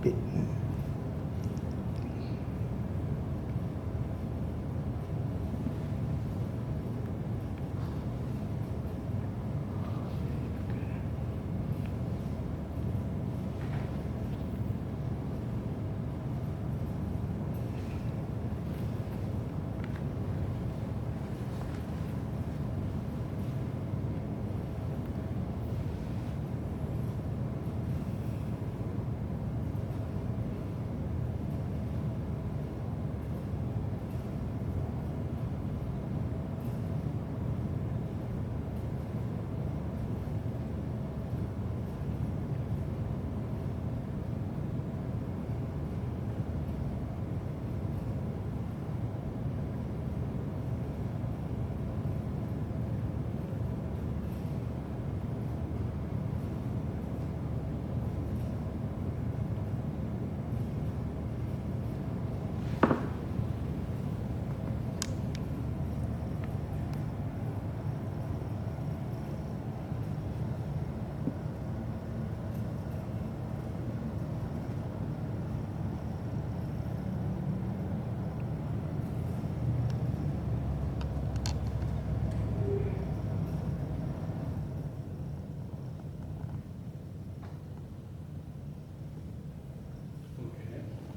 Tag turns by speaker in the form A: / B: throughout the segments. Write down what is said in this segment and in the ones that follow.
A: ปิด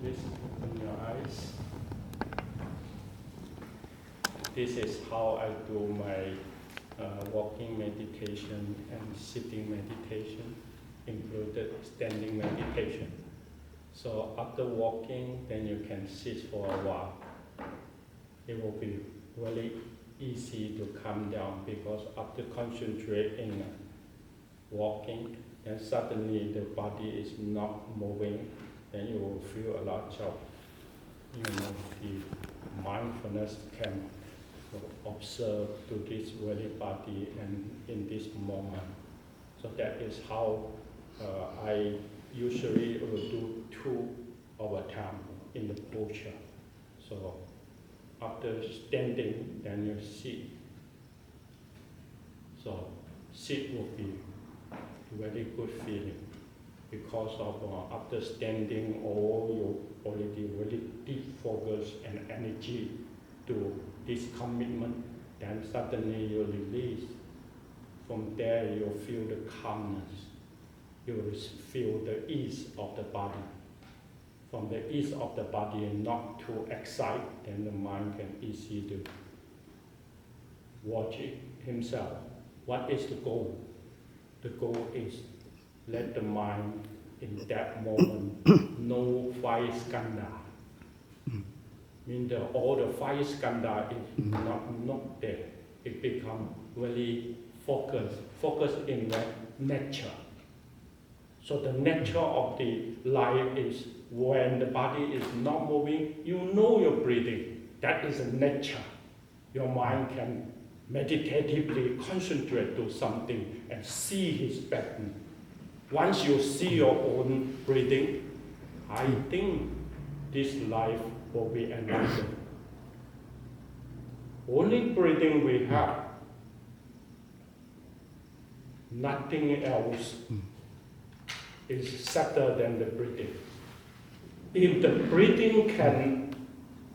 B: Please open your eyes. This is how I do my walking meditation and sitting meditation, included standing meditation. So after walking, then you can sit for a while. It will be really easy to calm down because after concentrating walking, then suddenly the body is not moving. Then you will feel a lot of, the mindfulness can observe to this very body and in this moment. So that is how I usually will do 2 over time in the posture. So after standing, then you sit. So sit will be very good feeling. Because of after standing, all you already really deep focus and energy to this commitment, then suddenly you release. From there you feel the calmness, you will feel the ease of the body. From the ease of the body and not too excited, then the mind can easily to watch it himself. What is the goal? The goal is let the mind in that moment know 5 skandha. Means all the 5 skandha is not there. It becomes really focused in the nature. So the nature of the life is when the body is not moving, you know you're breathing. That is a nature. Your mind can meditatively concentrate to something and see his pattern. Once you see your own breathing, I think this life will be enlightened. Only breathing we have, nothing else is better than the breathing. If the breathing can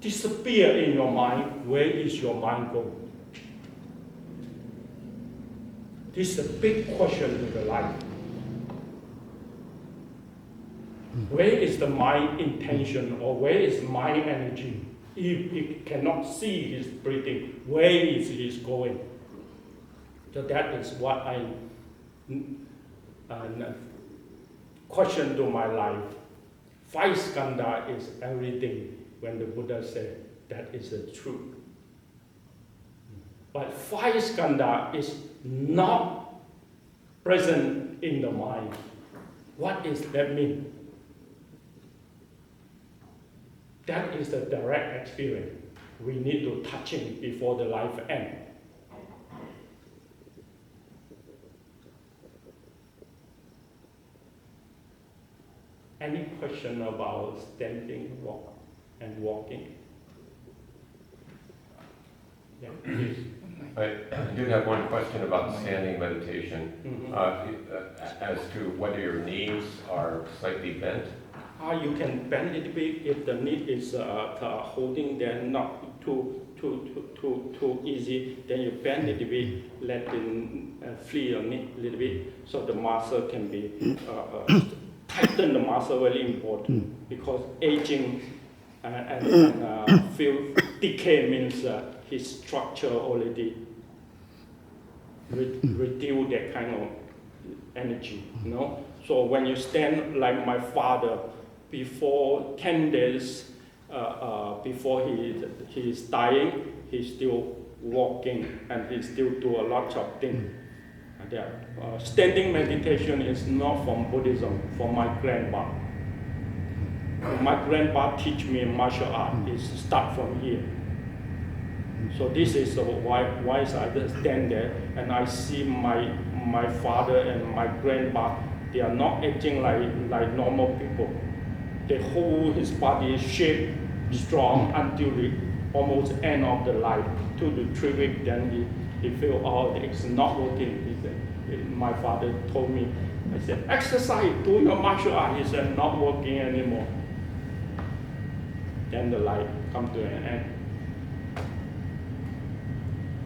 B: disappear in your mind, where is your mind going? This is a big question to the life. Where is the mind intention or where is mind energy? If he cannot see his breathing, where is he going? So that is what I question to my life. 5 skandha is everything when the Buddha said that is the truth. But 5 skandha is not present in the mind. What does that mean? That is the direct experience. We need to touch it before the life ends. Any question about standing, and walking? Yeah, please.
C: I did have one question about standing meditation, as to whether your knees are slightly bent
B: You can bend a little bit if the knee is holding, then not too easy. Then you bend a little bit, let it free your knee a little bit, so the muscle can be tighten the muscle. Very important because aging and feel decay means his structure already reduce that kind of energy. So when you stand like my father, before 10 days before he is dying, he's still walking and he still do a lot of things. Standing meditation is not from Buddhism, from my grandpa. My grandpa teach me martial art is start from here. So this is why I stand there and I see my father and my grandpa. They are not acting like normal people. They hold his body shape strong until the almost end of the life, 2 to 3 weeks. Then he feel, oh, it's not working. He said, my father told me, I said, exercise, do your martial art. He said, not working anymore. Then the life come to an end.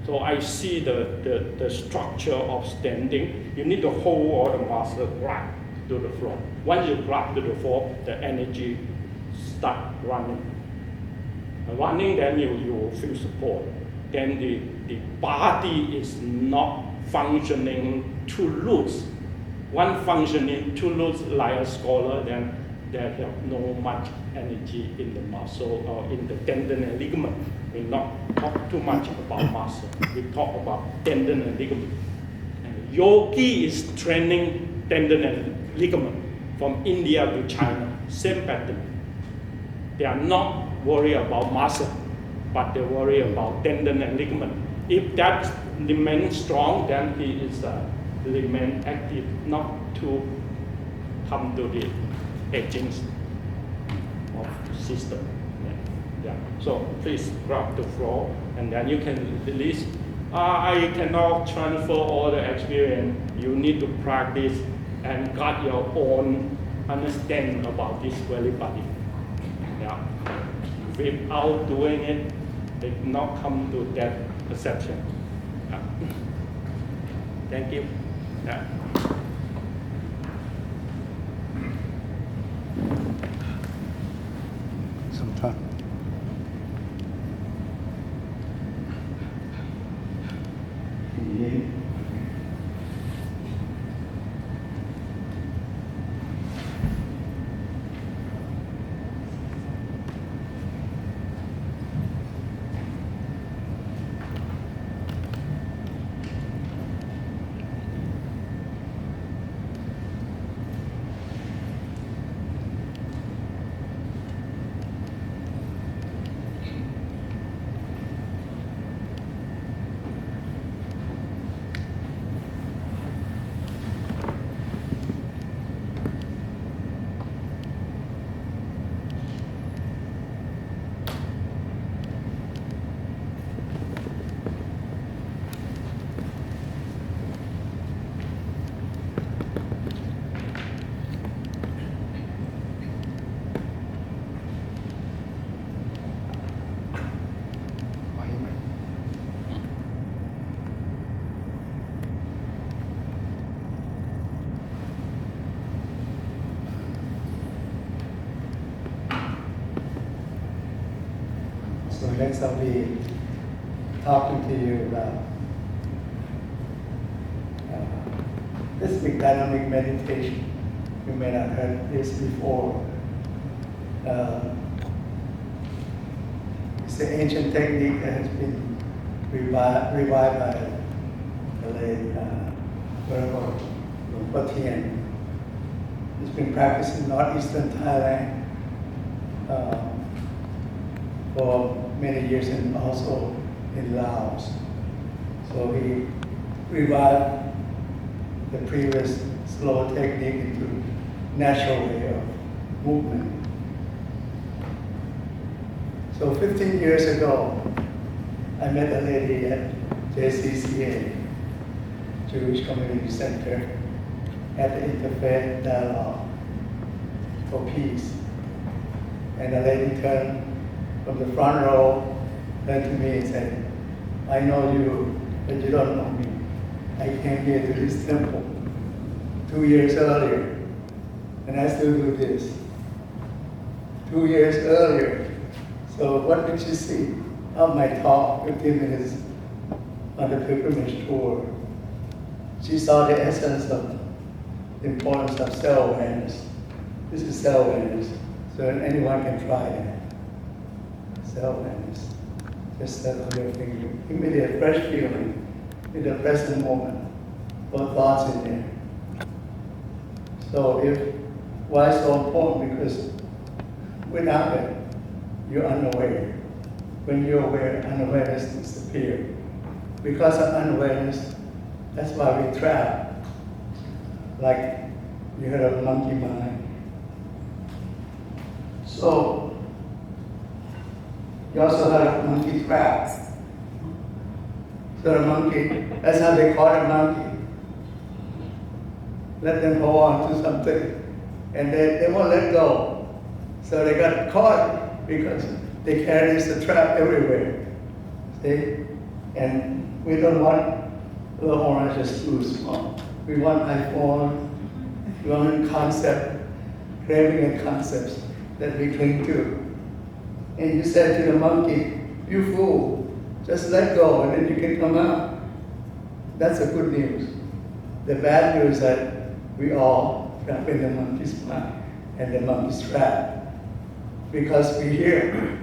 B: So I see the structure of standing. You need to hold all the muscle, grab to the floor. Once you grab to the floor, the energy start running. Running, then you will feel support. Then the body is not functioning too loose. One functioning too loose like a scholar, then there have no much energy in the muscle or in the tendon and ligament. We not talk too much about muscle. We talk about tendon and ligament. And yogi is training tendon and ligament from India to China, same pattern. They are not worried about muscle, but they worry about tendon and ligament. If that remains strong, then he is remain active, not to come to the aging of system. Yeah. So please grab the floor, and then you can release. I cannot transfer all the experience. You need to practice and got your own understanding about this very body. Yeah. Without doing it, they not come to that perception. Yeah. Thank you. Yeah.
A: Sometime. So next I'll be talking to you about this big dynamic meditation. You may not have heard this before. It's an ancient technique that has been revived by the late Venerable Luang Tien. It's been practiced in northeastern Thailand for many years and also in Laos. So he revived the previous slow technique into natural way of movement. So 15 years ago, I met a lady at JCCA, Jewish Community Center, at the Interfaith Dialogue. for peace. And the lady turned from the front row, turned to me and said, I know you, but you don't know me. I came here to this temple 2 years earlier, and I still do this. 2 years earlier. So what did you see? Of my talk, 15 minutes on the pilgrimage tour. She saw the essence of the importance of self-awareness. This is self-awareness, so anyone can try it. Self-awareness. Just settle your finger. Immediate fresh feeling in the present moment. No thoughts in there. So why so important? Because without it, you're unaware. When you're aware, unawareness disappears. Because of unawareness, that's why we trap. Like you heard of monkey mind. So you also heard of monkey trap. So the monkey, that's how they caught a monkey. Let them hold on to something, and they won't let go. So they got caught because they carry this trap everywhere. See? And we don't want little oranges too small. We want iPhone, we want a concept, craving a concepts that we cling to. And you said to the monkey, you fool, just let go and then you can come out. That's the good news. The bad news is that we all trap in the monkey's mind and the monkey's trap. Because we hear,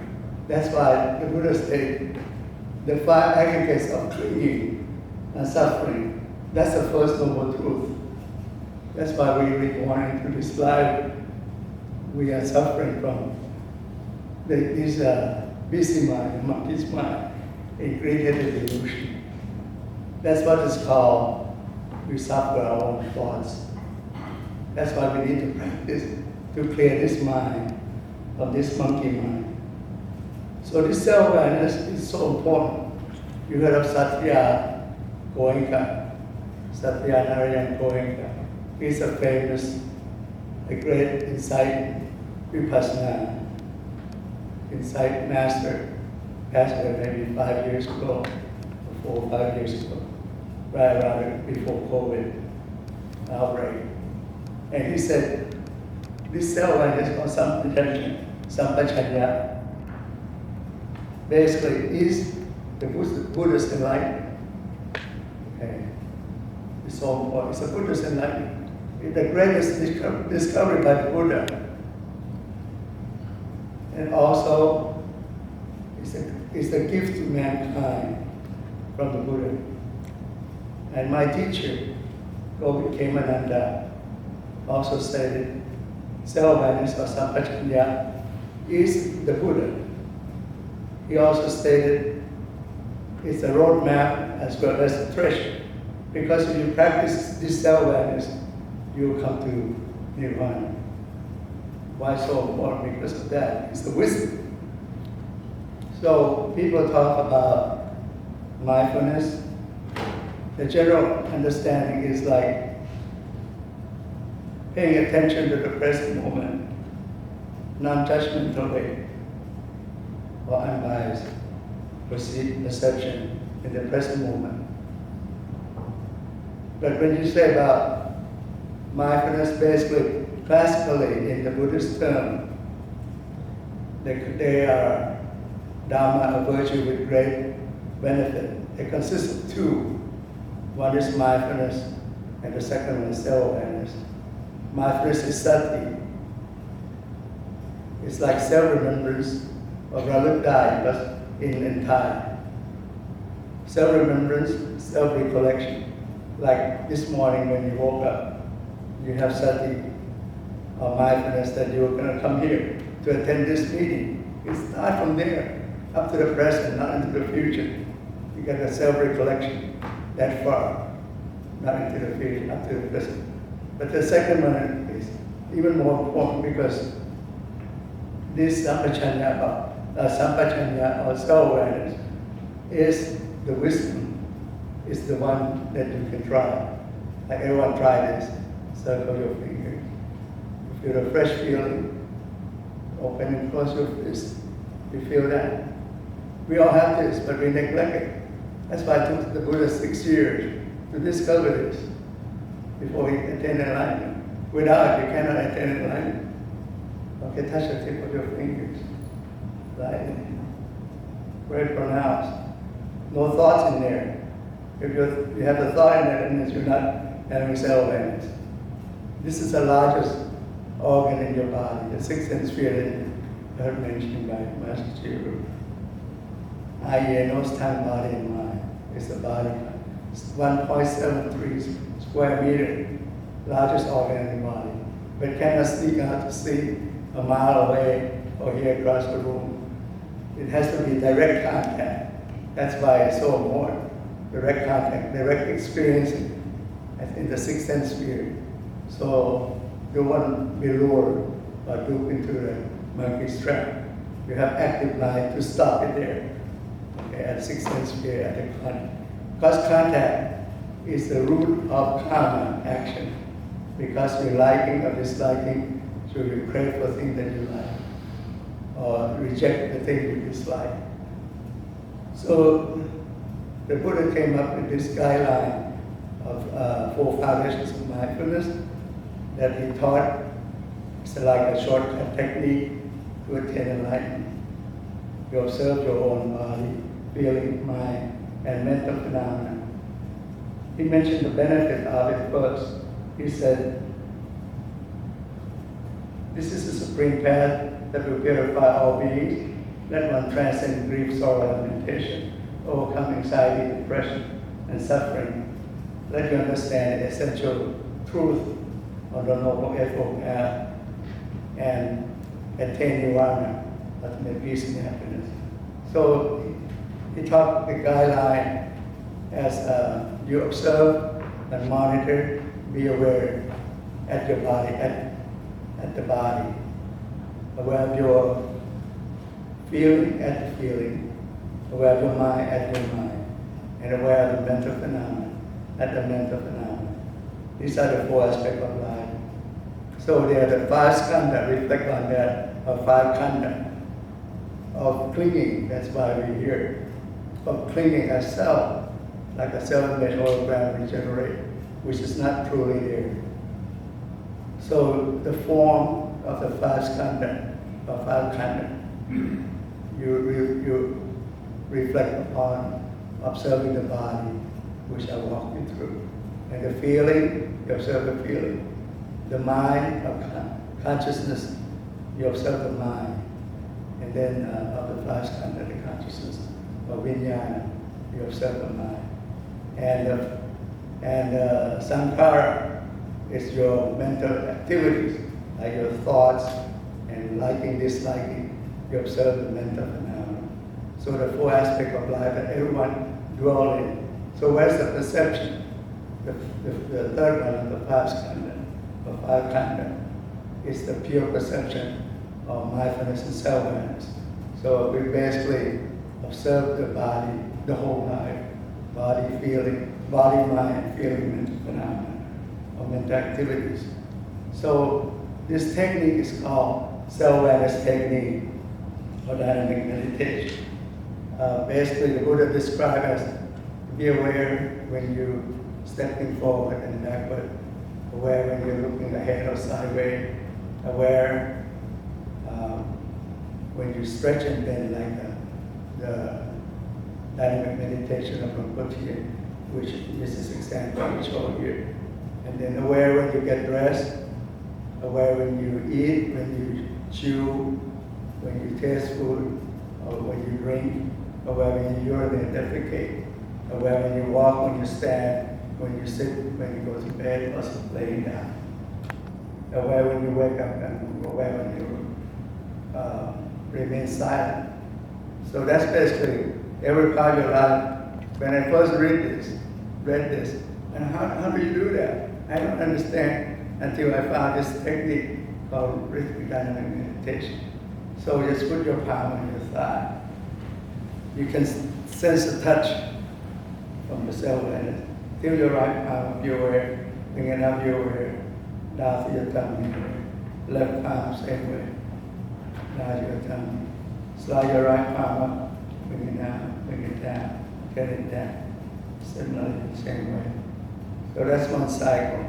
A: that's why the Buddha stated, the 5 aggregates of clinging and suffering, that's the first noble truth. That's why we were born into this life. We are suffering from this busy mind, the monkey's mind, a created illusion. That's what is called, we suffer our own thoughts. That's why we need to practice to clear this mind of this monkey mind. So this self-awareness is so important. You heard of Satya Goenka, Satya Narayan Goenka. He's a famous, a great insight vipassana, insight master, passed away maybe 5 years ago, or 4 or 5 years ago, right around before COVID outbreak. And he said, this self-awareness or Tanphaichitr, basically is the Buddha's enlightenment. Okay. It's so important. It's the Buddha's enlightenment. It's the greatest discovery by the Buddha. And also, it's a gift to mankind from the Buddha. And my teacher, Gobi Kemananda, also stated, self-awareness or Tanphaichitr is the Buddha. He also stated it's a roadmap as well as a treasure. Because if you practice this self-awareness, you will come to Nirvana. Why so important? Because of that. It's the wisdom. So people talk about mindfulness. The general understanding is like paying attention to the present moment, non-judgmentally or unbiased perception in the present moment. But when you say about mindfulness, basically, classically in the Buddhist term, they are Dharma, a virtue with great benefit. They consist of 2. One is mindfulness, and the second one is self-awareness. Mindfulness is sati. It's like self-remembrance of Ralukdai, but in Thai. Self-remembrance, self-recollection. Like this morning when you woke up, you have sati or mindfulness that you were going to come here to attend this meeting. You start from there, up to the present, not into the future. You get a self-recollection that far, not into the future, up to the present. But the second one is even more important because this Tanphaichitr or self-awareness is the wisdom, is the one that you can try. Like everyone try this, circle your fingers. Feel a fresh feeling. Open and close your fist. You feel that? We all have this, but we neglect it. That's why it took the Buddha 6 years to discover this before he attained enlightenment. Without it, you cannot attain enlightenment. Okay, touch the tip of your fingers. Right? Very pronounced. No thoughts in there. If you have a thought in there, that means you're not having self-awareness. This is the largest organ in your body, the sixth sense sphere that you heard mentioned by Master Chiru. Eye, ear, nose, tongue, body, and mind. It's the body. It's 1.73 square meter, largest organ in the body. But it cannot sneak out to see a mile away or here across the room. It has to be direct contact. That's why it's so important. Direct contact, direct experience in the sixth sense sphere. So you won't be lured or duped into the monkey's trap. You have active mind to stop it there. Okay, at sixth sense sphere, at the contact. Because contact is the root of karma action. Because you're liking or disliking, so you crave for things that you like, or reject the thing you dislike. So the Buddha came up with this guideline of 4 foundations of mindfulness that he taught. It's like a shortcut technique to attain enlightenment. You observe your own body, feeling, mind, and mental phenomena. He mentioned the benefit of it first. He said, this is the supreme path that will purify all beings. Let one transcend grief, sorrow, and lamentation, overcome anxiety, depression, and suffering. Let you understand the essential truth of the Noble Eightfold Path and attain nirvana, ultimate peace and happiness. So he taught the guideline as you observe and monitor, be aware at your body, at the body, aware of your feeling at the feeling, aware of your mind at your mind, and aware of the mental phenomena at the mental phenomena. These are the 4 aspects of life. So there are the 5 skandha, reflect on that, of 5 khandha, of clinging, that's why we're here, of clinging as self, like a self-image hologram regenerate, which is not truly there. So the form of the 5 skandha, or 5 khandha, you reflect upon observing the body, which I walked you through. And the feeling, you observe the feeling. The mind of consciousness, you observe the mind. And then of the 5 skandha, the consciousness of vijnana, you observe the mind. And sankhara is your mental activities, like your thoughts and liking, disliking. You observe the mental phenomena. So the 4 aspects of life that everyone dwells in. So where's the perception? The third one of the 5 skandha, or 5 khandha, is the pure perception of mindfulness and self-awareness. So we basically observe the body, the whole life, body, feeling, body, mind, feeling, mental phenomena, or mental activities. So this technique is called self-awareness technique, or dynamic meditation. Basically, the Buddha described as be aware when you're stepping forward and backward, aware when you're looking ahead or sideways, aware when you stretch and bend like the dynamic meditation of Rinpoche, which this is example we show here. And then aware when you get dressed, aware when you eat, when you chew, when you taste food, or when you drink, aware when you urinate, defecate, aware when you walk, when you stand, when you sit, when you go to bed, or laying down. Aware when you wake up, and aware when you remain silent. So that's basically every part of your life. When I first read this, and how do you do that? I don't understand until I found this technique called rhythmic dynamic meditation. So just put your palm on your thigh. You can sense the touch from the self-awareness. Feel your right palm up your way, bring it up your way, down to your tummy, Left palm, same way. Now your tongue. Slide your right palm up, bring it down, get it down. Similarly, same way. So that's one cycle.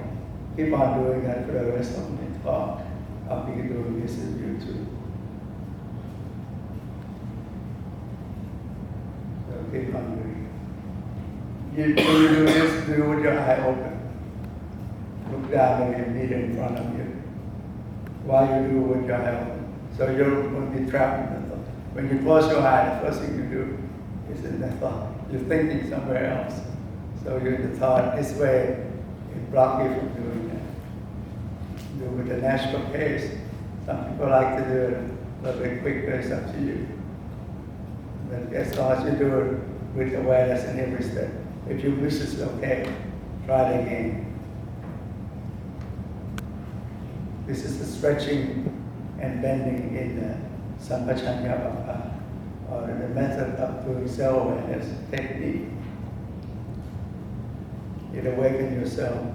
A: Keep on doing that for the rest of the talk. I'll be doing this with you too. So keep on doing it. You do this, do it with your eye open. Look down at your meter in front of you. While you do it with your eye open. So you won't be trapped in the thought. When you close your eye, the first thing you do is in the thought. You're thinking somewhere else. So you're in the thought. This way, it blocks you from doing that. Do it with a natural pace. Some people like to do it a little bit quicker. It's up to you. But as long as you do it with awareness in every step. If you wish it's okay, try it again. This is the stretching and bending in the Sampachanya or the method of doing self-awareness technique. It awakens yourself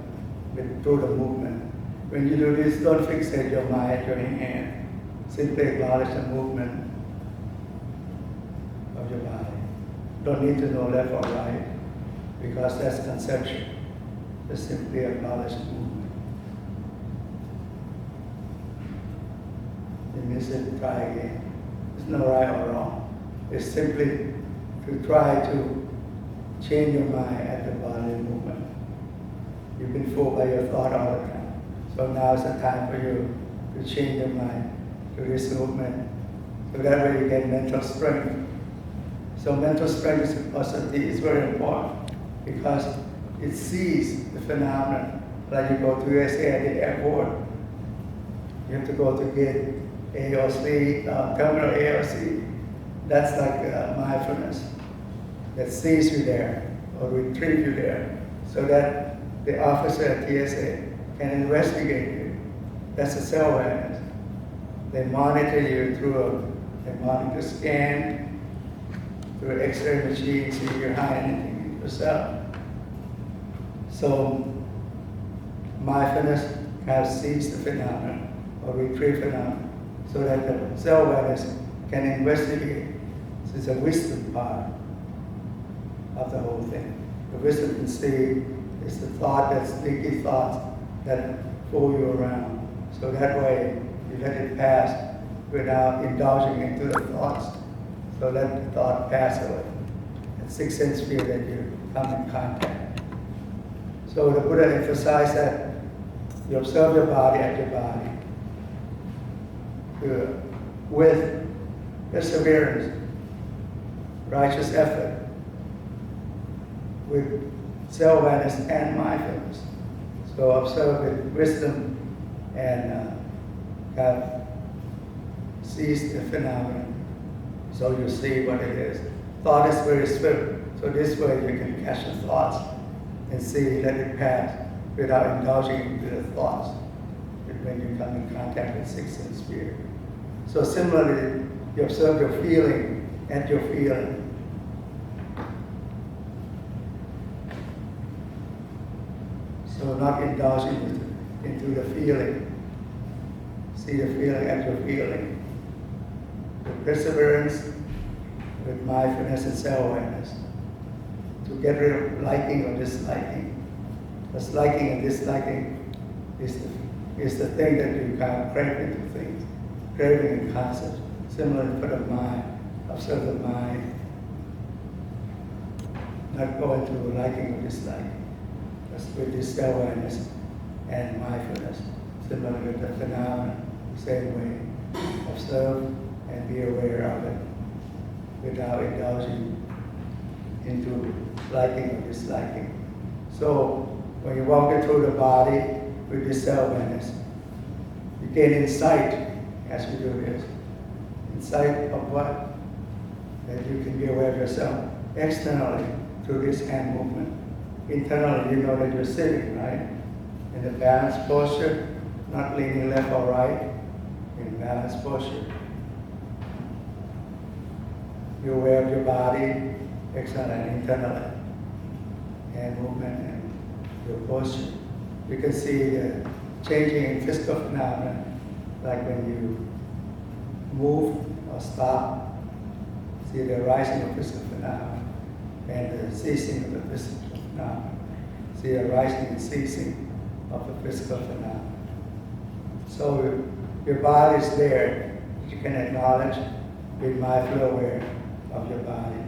A: through the movement. When you do this, don't fixate your mind, your hand. Simply acknowledge the movement of your body. Don't need to know left or right, because that's conception. Just simply acknowledge the movement. You miss it, try again. There's no right or wrong. It's simply to try to change your mind at the bodily movement. You've been fooled by your thought all the time. So now is the time for you to change your mind to this movement. So that way you get mental strength. So mental strength is very important because it sees the phenomenon. Like you go to USA at the airport, you have to go to gate A or C, terminal A or C. That's like mindfulness that sees you there or retrieve you there so that the officer at TSA can investigate you. That's a self-awareness. They monitor you they monitor scan, through X-ray machine, see you're hiding anything yourself. So mindfulness has seized the phenomenon or retrieve phenomenon so that the self-awareness can investigate. This is a wisdom part of the whole thing. The wisdom can see is the thought, that's sneaky thoughts that fool you around. So that way you let it pass without indulging into the thoughts. So let the thought pass away. That sixth sense field that you come in contact. So the Buddha emphasized that you observe your body at your body with perseverance, righteous effort, with self-awareness and mindfulness. So observe with wisdom and have seized the phenomenon. So you see what it is. Thought is very swift. So this way you can catch the thoughts and see, let it pass without indulging into the thoughts when you come in contact with sixth sense sphere. So similarly, you observe your feeling and your feeling. So not indulging into the feeling. See the feeling and your feeling. With perseverance, with mindfulness and self-awareness. To get rid of liking or disliking. Because liking and disliking is the thing that you kind of crave into things. Craving and concept. Similar for the mind. Observe the mind. Not go into liking or disliking. Just with this self-awareness and mindfulness. Similar with the phenomenon. Same way. Observe and be aware of it without indulging into liking or disliking. So when you're walking through the body with this self-awareness, you gain insight as we do this. Insight of what? That you can be aware of yourself externally through this hand movement. Internally, you know that you're sitting, right? In the balanced posture, not leaning left or right, in balanced posture. You're aware of your body, externally and internally, hand movement and your posture. You can see the changing in physical phenomena like when you move or stop, see the rising of physical phenomena and the ceasing of the physical phenomena. See the rising and ceasing of the physical phenomena. So your body is there. You can acknowledge, be mindful aware of your body.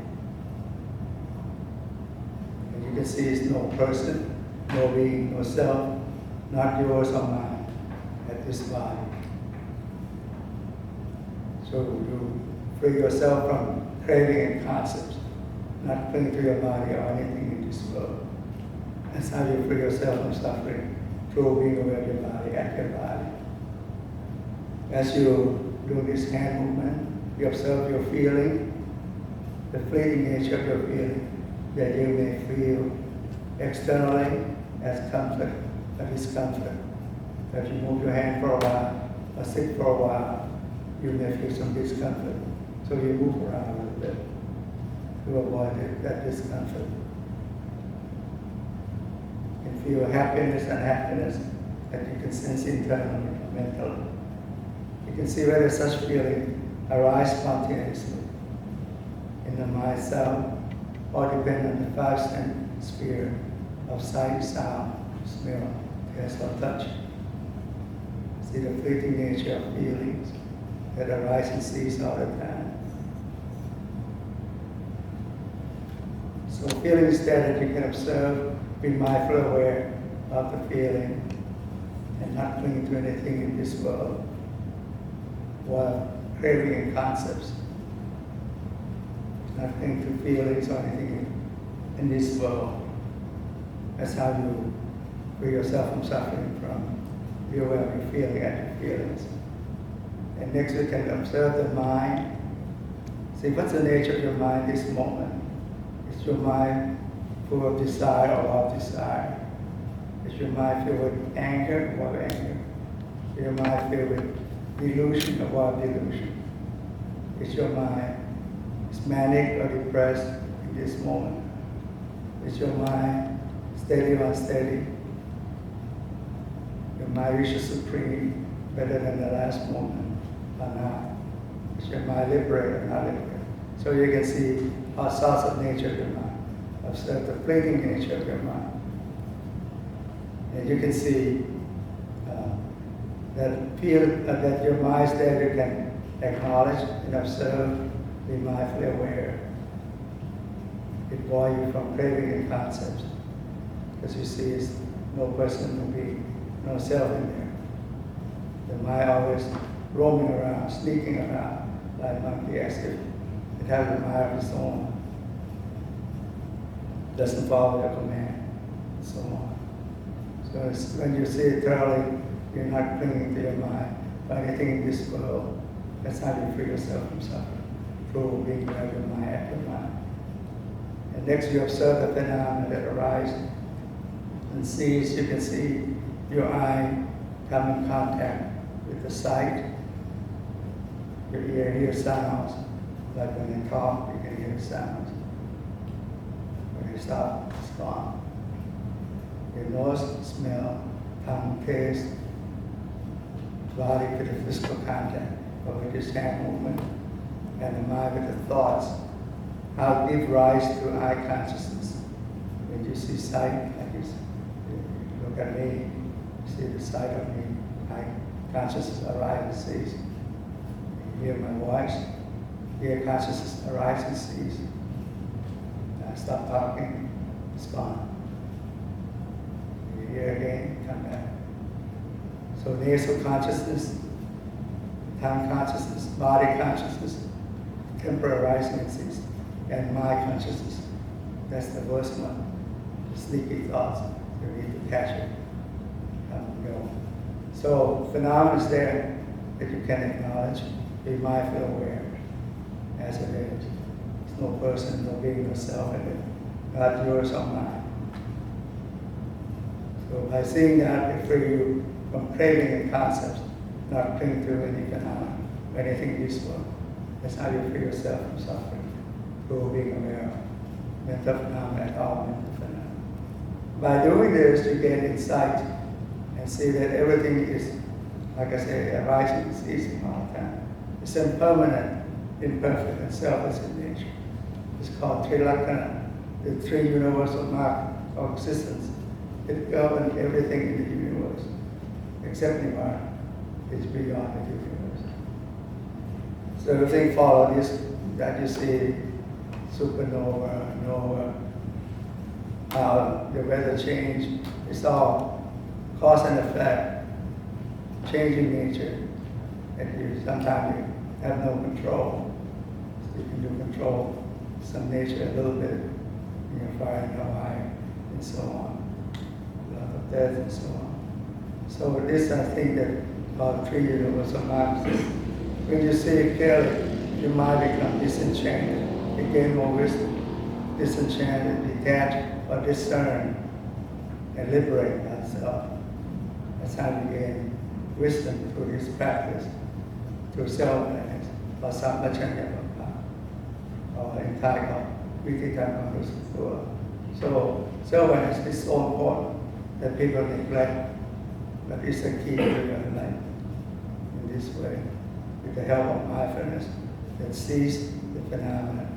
A: And you can see it's no person, no being, no self, not yours or mine, at this body. So you free yourself from craving and concepts, not clinging to your body or anything in this world. That's how you free yourself from suffering, through being aware of your body, at your body. As you do this hand movement, you observe your feeling, the fleeting nature of your feeling that you may feel externally as comfort or discomfort. If you move your hand for a while or sit for a while, you may feel some discomfort. So you move around a little bit to avoid that discomfort. You feel happiness and unhappiness that you can sense internally, mentally. You can see whether such feeling arise spontaneously in the mind self or depend on the five sense sphere of sight, sound, smell, taste, or touch. See the fleeting nature of feelings that arise and cease all the time. So feelings that you can observe, be mindful, aware of the feeling, and not clinging to anything in this world, while craving and concepts. Not clinging to feelings or anything in this world. That's how you free yourself from suffering, from be aware of your feeling and your feelings. And next we can observe the mind. See, what's the nature of your mind this moment? Is your mind full of desire or of desire? Is your mind filled with anger or of anger? Is your mind filled with delusion or of delusion? Is your mind manic or depressed in this moment? Is your mind steady or unsteady? Your mind reaches supreme better than the last moment or not? Is your mind liberated or not liberated? So you can see all sorts of nature of your mind. Observe the fleeting nature of your mind. And you can see that your mind is there. You can acknowledge and observe, be mindfully aware. It void you from craving and concepts. Because you see it's no person, no being, no self in there. The mind always roaming around, sneaking around, like monkey, as if it has a mind of its own. Doesn't follow your command, and so on. So when you see it thoroughly, you're not clinging to your mind by anything in this world. That's how you free yourself from suffering, through being aware of your mind, at your mind. And next you observe the phenomena that arise and sees. You can see your eye come in contact with the sight. Your ear hears sounds, like when they talk, you can hear sounds. When they stop, it's gone. Your nose, smell, tongue, taste, body with the physical contact, or with this hand movement, and the mind with the thoughts. How give rise to eye consciousness. When you see sight, like you look at me, you see the sight of me, eye consciousness arises and cease. You hear my voice, ear consciousness arises and cease. I stop talking, it's gone. You hear again, come back. So nasal consciousness, tongue consciousness, body consciousness, temporary arising and cease, and mind consciousness. That's the worst one. The sneaky thoughts. You need to catch it. Come and go. So phenomena is there that you can acknowledge, be mindful, aware, as it is. There's no person, no being, no self in it, not yours or mine. So by seeing that, it frees you from craving and concepts, not clinging to any phenomena, anything useful. That's how you free yourself from suffering, through being aware of mental phenomena and all mental phenomena. By doing this, you gain insight and see that everything is like I say, arising and ceasing all the time. It's impermanent, imperfect, and selfless in nature. It's called Trilakkhana, the three universal mark of existence. It governs everything in the universe, except Nirvana. It's beyond the universe. So everything follows this that you see, supernova, nova, how the weather change. It's all cause and effect, changing nature. And you sometimes you have no control. You can do control some nature a little bit, fire in Hawaii, and so on, a lot of death and so on. So this I think that about 3 universal marks. When you see it clearly, your mind becomes disenchanted. You gain more wisdom, disenchanted, detached, or discern, and liberate oneself. That's how you gain wisdom through this practice, through self-awareness, or sampachanya, or in Thai called Vikitamapusura. So self-awareness is so important that people neglect, but it's a key to your life in this way, with the help of mindfulness that sees the phenomena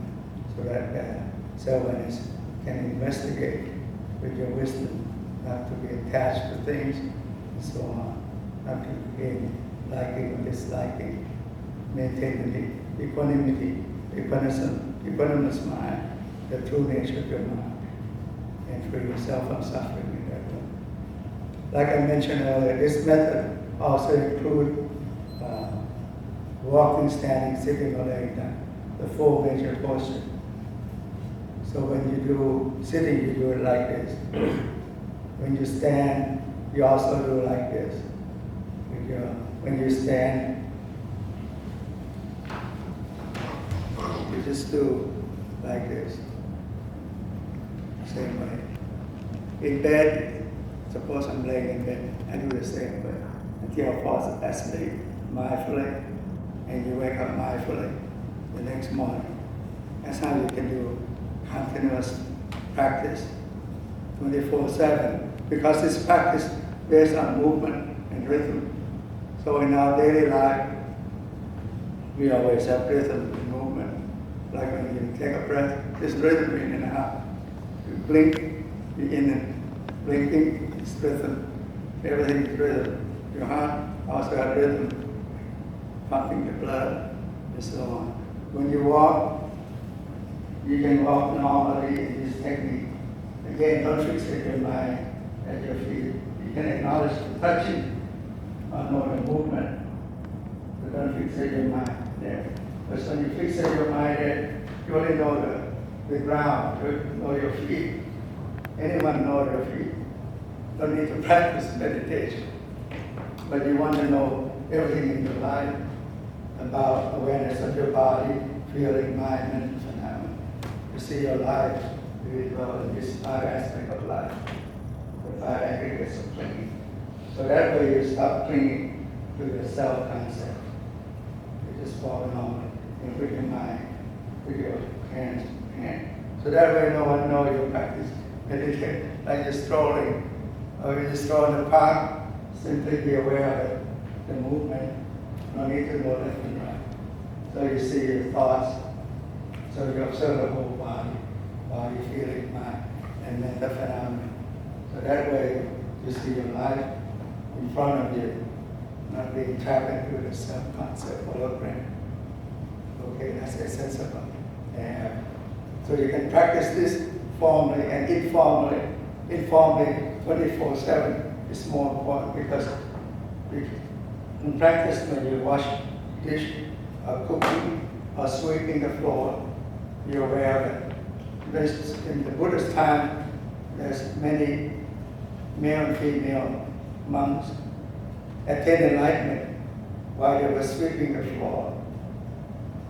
A: so that self-awareness can investigate with your wisdom, not to be attached to things and so on, not to gain liking or disliking, maintain the equanimity, equanimous mind, the true nature of your mind, and free yourself from suffering in that way. Like I mentioned earlier, this method also includes walking, standing, sitting, or laying down, the 4 major postures. So when you do sitting, you do it like this. When you stand, you also do it like this. When you stand, you just do like this. Same way. In bed, suppose I'm laying in bed, I do the same way until I fall asleep mindfully, and you wake up mindfully the next morning. That's how you can do continuous practice 24/7, because it's practice based on movement and rhythm. So in our daily life, we always have rhythm and movement. Like when you take a breath, there's rhythm in and out. You blink, you're in and blinking, it's rhythm. Everything is rhythm. Your heart also has rhythm, pumping the blood, and so on. When you walk, you can walk normally in this technique. Again, don't fixate your mind at your feet. You can acknowledge the touching or know the movement, but don't fixate your mind there. Because when you fixate your mind there, you only know the ground, you know your feet. Anyone knows your feet. Don't need to practice meditation. But you want to know everything in your life about awareness of your body, feeling, mind, mental phenomena. You see your life really well in this 5 aspects of life, the 5 aggregates of clinging. So that way you stop clinging to the self-concept. You just walk normally and with your mind, with your hands. So that way no one knows you practice meditation. Like you're strolling, or you just stroll in the park, simply be aware of it, the movement. No need to know left and right. So you see your thoughts. So you observe the whole body, feeling, mind, and mental phenomena. So that way you see your life in front of you, not being trapped into the self-concept or brain. Okay, that's essence of it. So you can practice this formally and informally. Informally, 24/7 is more important because you can practice when you wash dish, or cooking, or sweeping the floor. You're aware of it. There's, in the Buddha's time, there's many male and female monks attained enlightenment while they were sweeping the floor.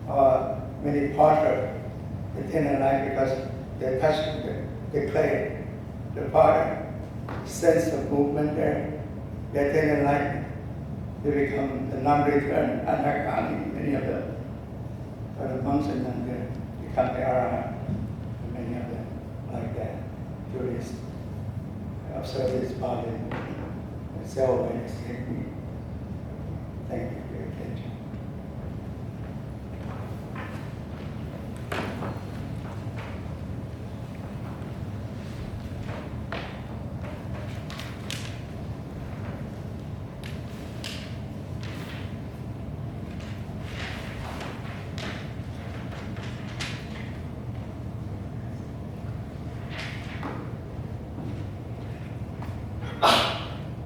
A: Or many potters attained enlightenment because they touched the clay, the potter, sense of movement there. They attain enlightenment. They become the non-return, anakami, many of them. But the monks and nuns there become the arahant, many of them like that. Do this, observe this body movement, self-awareness technique.